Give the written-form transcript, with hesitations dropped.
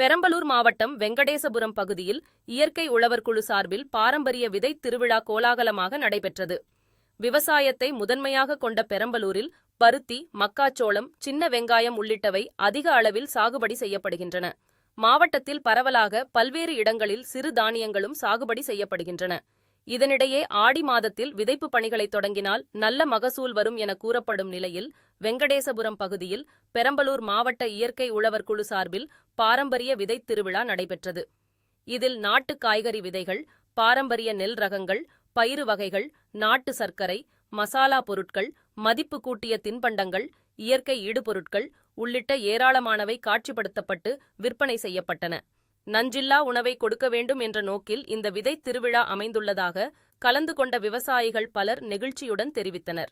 பெரம்பலூர் மாவட்டம் வெங்கடேசபுரம் பகுதியில் இயற்கை உழவர் குழு சார்பில் பாரம்பரிய விதை திருவிழா கோலாகலமாக நடைபெற்றது. விவசாயத்தை முதன்மையாக கொண்ட பெரம்பலூரில் பருத்தி, மக்காச்சோளம், சின்ன வெங்காயம் உள்ளிட்டவை அதிக அளவில் சாகுபடி செய்யப்படுகின்றன. மாவட்டத்தில் பரவலாக பல்வேறு இடங்களில் சிறு தானியங்களும் சாகுபடி செய்யப்படுகின்றன. இதனிடையே ஆடி மாதத்தில் விதைப்பு பணிகளை தொடங்கினால் நல்ல மகசூல் வரும் என கூறப்படும் நிலையில் வெங்கடேசபுரம் பகுதியில் பெரம்பலூர் மாவட்ட இயற்கை உழவர் குழு சார்பில் பாரம்பரிய விதை திருவிழா நடைபெற்றது. இதில் நாட்டு காய்கறி விதைகள், பாரம்பரிய நெல் ரகங்கள், பயிறு வகைகள், நாட்டு சர்க்கரை, மசாலா பொருட்கள், மதிப்பு கூட்டிய தின்பண்டங்கள், இயற்கை ஈடுபொருட்கள் உள்ளிட்ட ஏராளமானவை காட்சிப்படுத்தப்பட்டு விற்பனை செய்யப்பட்டன. நஞ்சில்லா உணவை கொடுக்க வேண்டும் என்ற நோக்கில் இந்த விதை திருவிழா அமைந்துள்ளதாக கலந்து கொண்ட விவசாயிகள் பலர் நெகிழ்ச்சியுடன் தெரிவித்தனர்.